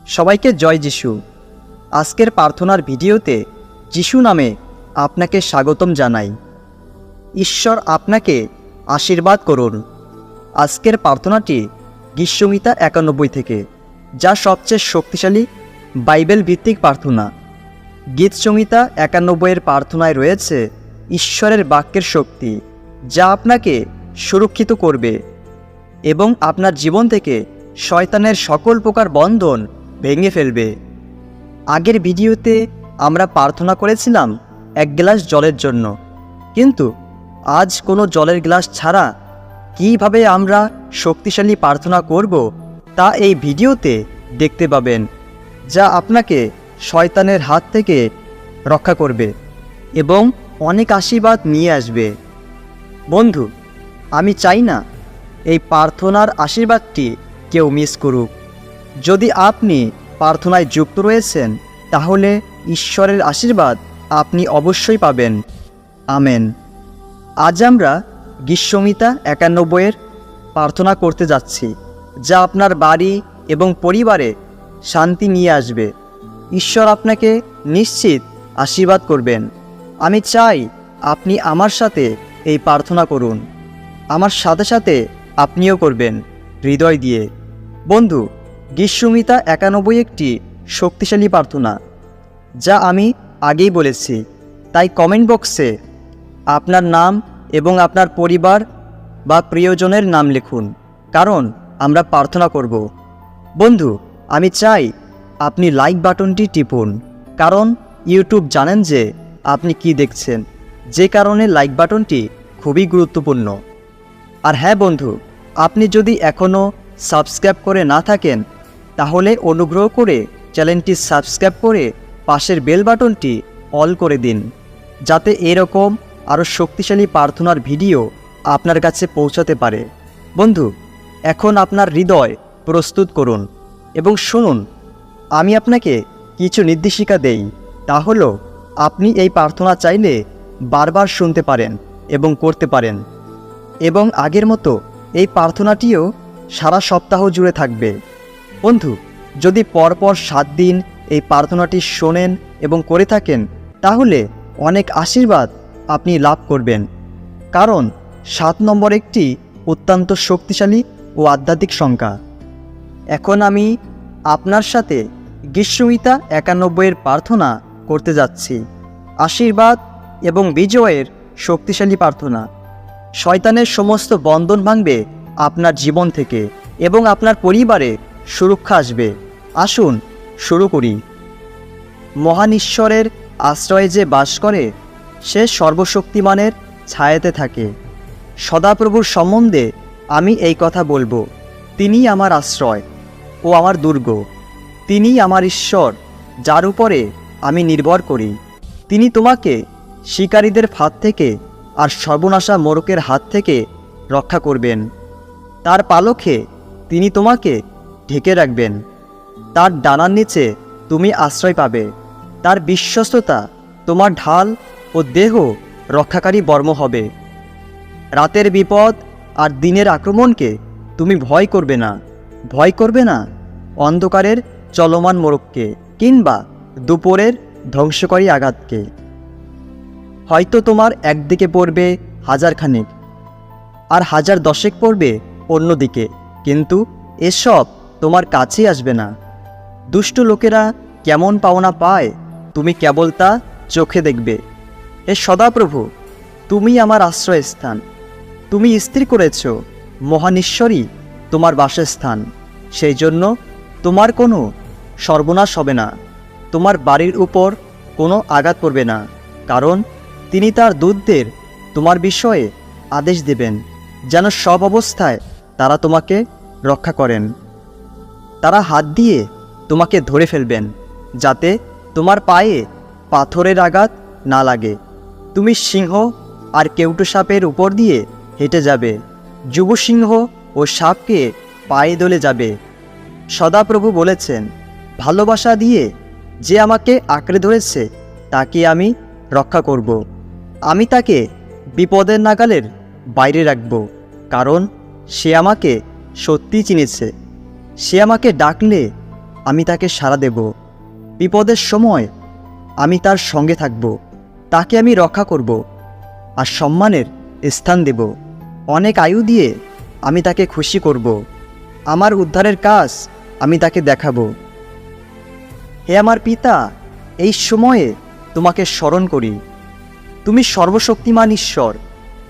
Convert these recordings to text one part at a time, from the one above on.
সবাইকে জয় যিশু। আজকের প্রার্থনার ভিডিওতে যিশু নামে আপনাকে স্বাগতম জানাই। ঈশ্বর আপনাকে আশীর্বাদ করুন। আজকের প্রার্থনাটি গীতসংহিতা 91 থেকে, যা সবচেয়ে শক্তিশালী বাইবেল ভিত্তিক প্রার্থনা। গীতসংহিতা 91-এর প্রার্থনায় রয়েছে ঈশ্বরের বাক্যের শক্তি, যা আপনাকে সুরক্ষিত করবে এবং আপনার জীবন থেকে শয়তানের সকল প্রকার বন্ধন ভেঙে ফেলবে। আগের ভিডিওতে আমরা প্রার্থনা করেছিলাম এক গ্লাস জলের জন্য, কিন্তু আজ কোনো জলের গ্লাস ছাড়া কীভাবে আমরা শক্তিশালী প্রার্থনা করব তা এই ভিডিওতে দেখতে পাবেন, যা আপনাকে শয়তানের হাত থেকে রক্ষা করবে এবং অনেক আশীর্বাদ নিয়ে আসবে। বন্ধু, আমি চাই না এই প্রার্থনার আশীর্বাদটি কেউ মিস করুক। যদি আপনি প্রার্থনায় যুক্ত রয়েছেন, তাহলে ঈশ্বরের আশীর্বাদ আপনি অবশ্যই পাবেন। আমেন। আজ আমরা গীতসংহিতা 91-এর প্রার্থনা করতে যাচ্ছি, যা আপনার বাড়ি এবং পরিবারে শান্তি নিয়ে আসবে। ঈশ্বর আপনাকে নিশ্চিত আশীর্বাদ করবেন। আমি চাই আপনি আমার সাথে এই প্রার্থনা করুন। আমার সাথে সাথে আপনিও করবেন হৃদয় দিয়ে। বন্ধু, গীতসংহিতা 91 একটি শক্তিশালী প্রার্থনা, যা আমি আগেই বলেছি। তাই কমেন্ট বক্সে আপনার নাম এবং আপনার পরিবার বা প্রিয়জনের নাম লিখুন, কারণ আমরা প্রার্থনা করব। বন্ধু, আমি চাই আপনি লাইক বাটনটি টিপুন, কারণ ইউটিউব জানেন যে আপনি কি দেখছেন, যে কারণে লাইক বাটনটি খুবই গুরুত্বপূর্ণ। আর হ্যাঁ বন্ধু, আপনি যদি এখনও সাবস্ক্রাইব করে না থাকেন, তাহলে অনুগ্রহ করে চ্যানেলটি সাবস্ক্রাইব করে পাশের বেল বাটনটি অল করে দিন, যাতে এরকম আরও শক্তিশালী প্রার্থনার ভিডিও আপনার কাছে পৌঁছাতে পারে। বন্ধু, এখন আপনার হৃদয় প্রস্তুত করুন এবং শুনুন। আমি আপনাকে কিছু নির্দেশিকা দেই, তা হলো আপনি এই প্রার্থনা চাইলে বারবার শুনতে পারেন এবং করতে পারেন, এবং আগের মতো এই প্রার্থনাটিও সারা সপ্তাহ জুড়ে থাকবে। বন্ধু, যদি পরপর 7 দিন এই প্রার্থনাটি শোনেন এবং করে থাকেন, তাহলে অনেক আশীর্বাদ আপনি লাভ করবেন, কারণ 7 নম্বর একটি অত্যন্ত শক্তিশালী ও আধ্যাত্মিক সংখ্যা। এখন আমি আপনার সাথে গীতসংহিতা 91-এর প্রার্থনা করতে যাচ্ছি। আশীর্বাদ এবং বিজয়ের শক্তিশালী প্রার্থনা। শয়তানের সমস্ত বন্ধন ভাঙবে আপনার জীবন থেকে এবং আপনার পরিবারে সুরক্ষা আসবে। আসুন শুরু করি। মহান ঈশ্বরের আশ্রয়ে যে বাস করে, সে সর্বশক্তিমানের ছায়াতে থাকে। সদাপ্রভুর সম্বন্ধে আমি এই কথা বলবো, তিনি আমার আশ্রয় ও আমার দুর্গ। তিনি আমার ঈশ্বর, যার উপরে আমি নির্ভর করি। তিনি তোমাকে শিকারীদের ফাঁদ থেকে আর সর্বনাশা মোরকের হাত থেকে রক্ষা করবেন। তার পালকে তিনি তোমাকে ঢেকে রাখবেন। তার ডানার নিচে তুমি আশ্রয় পাবে। তার বিশ্বস্ততা তোমার ঢাল ও দেহ রক্ষাকারী বর্ম হবে। রাতের বিপদ আর দিনের আক্রমণকে তুমি ভয় করবে না। ভয় করবে না অন্ধকারের চলমান মোরককে, কিংবা দুপুরের ধ্বংসকারী আঘাতকে। হয়তো তোমার একদিকে পড়বে 1000 খানেক, আর 1010 পড়বে অন্যদিকে, কিন্তু এসব তোমার কাছেই আসবে না। দুষ্ট লোকেরা কেমন পাওনা পায়, তুমি কেবল তা চোখে দেখবে। হে সদাপ্রভু, তুমি আমার আশ্রয়স্থান। তুমি স্থির করেছ মহান ঈশ্বরই তোমার বাসস্থান। সেই জন্য তোমার কোনো সর্বনাশ হবে না, তোমার বাড়ির উপর কোনো আঘাত পড়বে না, কারণ তিনি তার দূতদের তোমার বিষয়ে আদেশ দেবেন, যেন সব অবস্থায় তারা তোমাকে রক্ষা করেন। তারা হাত দিয়ে তোমাকে ধরে ফেলবেন, যাতে তোমার পায়ে পাথরের আঘাত না লাগে। তুমি সিংহ আর কেউটো সাপের উপর দিয়ে হেঁটে যাবে, যুব সিংহ ও সাপকে পায়ে দলে যাবে। সদাপ্রভু বলেছেন, ভালোবাসা দিয়ে যে আমাকে আঁকড়ে ধরেছে, তাকে আমি রক্ষা করব। আমি তাকে বিপদের নাগালের বাইরে রাখব, কারণ সে আমাকে সত্যি চিনেছে। সে আমাকে ডাকলে আমি তাকে সাড়া দেব। বিপদের সময় আমি তার সঙ্গে থাকব, তাকে আমি রক্ষা করব আর সম্মানের স্থান দেব। অনেক আয়ু দিয়ে আমি তাকে খুশি করব। আমার উদ্ধারের কাজ আমি তাকে দেখাবো। হে আমার পিতা, এই সময়ে তোমাকে স্মরণ করি। তুমি সর্বশক্তিমান ঈশ্বর,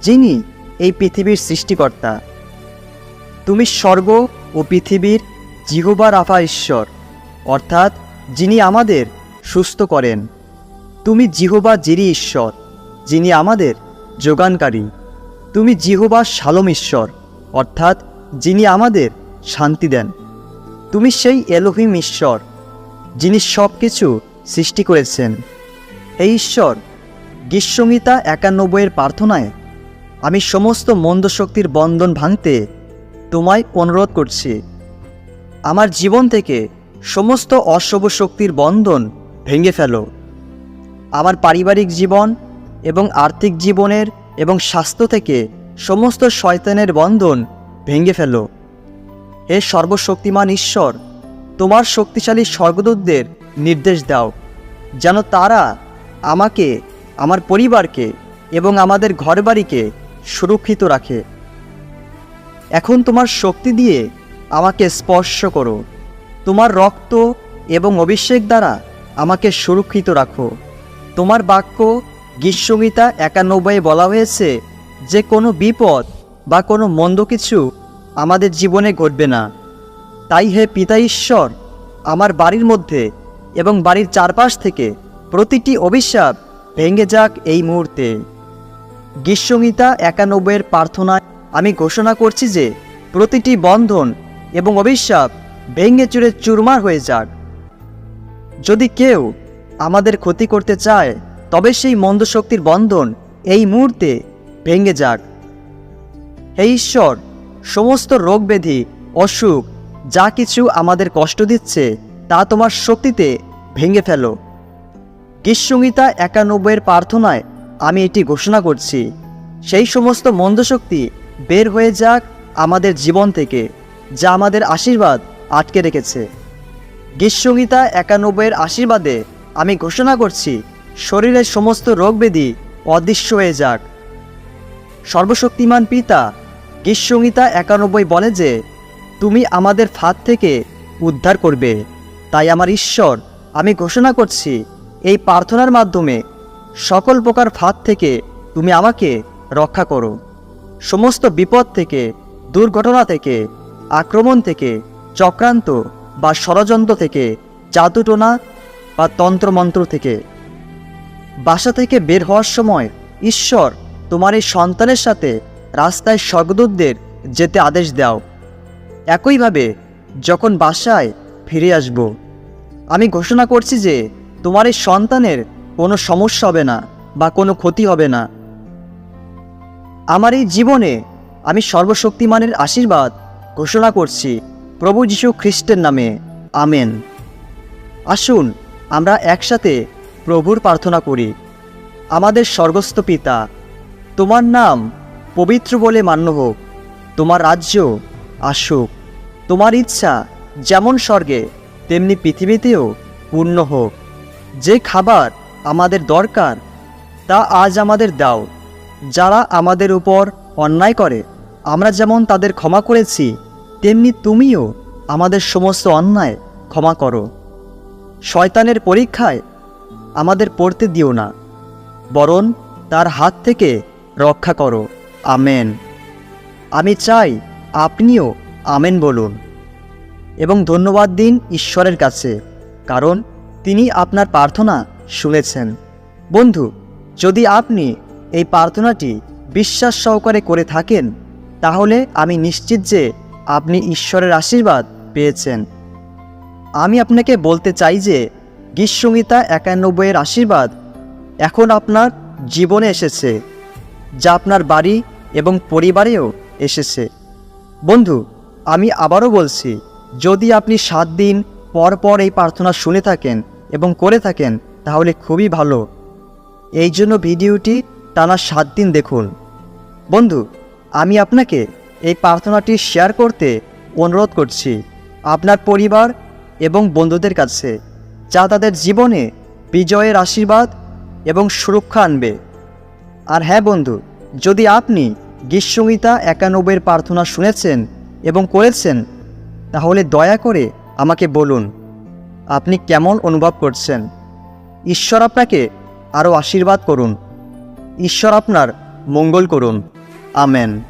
যিনি এই পৃথিবীর সৃষ্টিকর্তা। তুমি স্বর্গ ও পৃথিবীর জিহোবা রাফা ঈশ্বর, অর্থাৎ যিনি আমাদের সুস্থ করেন। তুমি জিহোবা জিরি ঈশ্বর, যিনি আমাদের যোগানকারী। তুমি জিহোবা শালোম ঈশ্বর, অর্থাৎ যিনি আমাদের শান্তি দেন। তুমি সেই এলোহিম ঈশ্বর, যিনি সব কিছু সৃষ্টি করেছেন। হে ঈশ্বর, গীতসংহিতা 91 প্রার্থনায় আমি সমস্ত মন্দ শক্তির বন্ধন ভাঙতে তোমায় অনুরোধ করছি। আমার জীবন থেকে সমস্ত অশুভ শক্তির বন্ধন ভেঙে ফেলো। আমার পারিবারিক জীবন এবং আর্থিক জীবনের এবং স্বাস্থ্য থেকে সমস্ত শয়তানের বন্ধন ভেঙে ফেলো। হে সর্বশক্তিমান ঈশ্বর, তোমার শক্তিশালী স্বর্গদূতদের নির্দেশ দাও যেন তারা আমাকে, আমার পরিবারকে এবং আমাদের ঘরবাড়িকে সুরক্ষিত রাখে। এখন তোমার শক্তি দিয়ে আমাকে স্পর্শ করো। তোমার রক্ত এবং অভিষেক দ্বারা আমাকে সুরক্ষিত রাখো। তোমার বাক্য গীতসংহিতা 91 বলা হয়েছে যে কোনো বিপদ বা কোনো মন্দ কিছু আমাদের জীবনে ঘটবে না। তাই হে পিতা ঈশ্বর, আমার বাড়ির মধ্যে এবং বাড়ির চারপাশ থেকে প্রতিটি অভিশাপ ভেঙে যাক এই মুহূর্তে। গীতসংহিতা 91 প্রার্থনায় আমি ঘোষণা করছি যে প্রতিটি বন্ধন এবং অভিশাপ ভেঙে চুরে চুরমার হয়ে যাক। যদি কেউ আমাদের ক্ষতি করতে চায় তবে সেই মন্দ শক্তির বন্ধন এই মুহূর্তে ভেঙে যাক। হে ঈশ্বর, সমস্ত রোগ ব্যাধি, অসুখ যা কিছু আমাদের কষ্ট দিচ্ছে তা তোমার শক্তিতে ভেঙে ফেলো। গীতসংহিতা 91 প্রার্থনায় আমি এটি ঘোষণা করছি, সেই সমস্ত মন্দ শক্তি বের হয়ে যাক আমাদের জীবন থেকে যা আমাদের আশীর্বাদ আটকে রেখেছে। গীতসংহিতা 91 আশীর্বাদে আমি ঘোষণা করছি, শরীরের সমস্ত রোগ ব্যাধি অদৃশ্য হয়ে যাক। সর্বশক্তিমান পিতা, গীতসংহিতা 91 বলে যে তুমি আমাদের ফাঁদ থেকে উদ্ধার করবে। তাই আমার ঈশ্বর, আমি ঘোষণা করছি এই প্রার্থনার মাধ্যমে সকল প্রকার ফাঁদ থেকে তুমি আমাকে রক্ষা করো। সমস্ত বিপদ থেকে, দুর্ঘটনা থেকে, আক্রমণ থেকে, চক্রান্ত বা ষড়যন্ত্র থেকে, জাদুটোনা বা তন্ত্রমন্ত্র থেকে। বাসা থেকে বের হওয়ার সময় ঈশ্বর তোমার এই সন্তানের সাথে রাস্তায় স্বর্গদূতদের যেতে আদেশ দাও। একইভাবে যখন বাসায় ফিরে আসব, আমি ঘোষণা করছি যে তোমার এই সন্তানের কোনো সমস্যা হবে না বা কোনো ক্ষতি হবে না। আমার এই জীবনে আমি সর্বশক্তিমানের আশীর্বাদ ঘোষণা করছি প্রভু যীশু খ্রিস্টের নামে, আমেন। আসুন আমরা একসাথে প্রভুর প্রার্থনা করি। আমাদের স্বর্গস্থ পিতা, তোমার নাম পবিত্র বলে মান্য হোক। তোমার রাজ্য আসুক। তোমার ইচ্ছা যেমন স্বর্গে তেমনি পৃথিবীতেও পূর্ণ হোক। যে খাবার আমাদের দরকার তা আজ আমাদের দাও। যারা আমাদের উপর অন্যায় করে আমরা যেমন তাদের ক্ষমা করেছি, তেমনি তুমিও আমাদের সমস্ত অন্যায় ক্ষমা করো। শয়তানের পরীক্ষায় আমাদের পড়তে দিও না, বরং তার হাত থেকে রক্ষা করো। আমেন। আমি চাই আপনিও আমেন বলুন এবং ধন্যবাদ দিন ঈশ্বরের কাছে, কারণ তিনি আপনার প্রার্থনা শুনেছেন। বন্ধু, যদি আপনি এই প্রার্থনাটি বিশ্বাস সহকারে করে থাকেন তাহলে আমি নিশ্চিত যে আপনি ঈশ্বরের আশীর্বাদ পেয়েছেন। আমি আপনাকে বলতে চাই যে গীতসংহিতা 91 আশীর্বাদ এখন আপনার জীবনে এসেছে, যা আপনার বাড়ি এবং পরিবারেও এসেছে। বন্ধু, আমি আবারও বলছি, যদি আপনি 7 দিন পর পর এই প্রার্থনা শুনে থাকেন এবং করে থাকেন তাহলে খুবই ভালো। এই জন্য ভিডিওটি টানা 7 দিন দেখুন। বন্ধু, আমি আপনাকে এই প্রার্থনাটি শেয়ার করতে অনুরোধ করছি। আপনার পরিবার এবং বন্ধুদের কাছে, যা তাদের জীবনে বিজয়ের আশীর্বাদ এবং সুরক্ষা আনবে। আর হ্যাঁ বন্ধু, যদি আপনি গীতসংহিতা 91 প্রার্থনা শুনেছেন এবং করেছেন, তাহলে দয়া করে আমাকে বলুন আপনি কেমন অনুভব করছেন। ঈশ্বর আপনাকে আরও আশীর্বাদ করুন। ঈশ্বর আপনার মঙ্গল করুন। আমেন।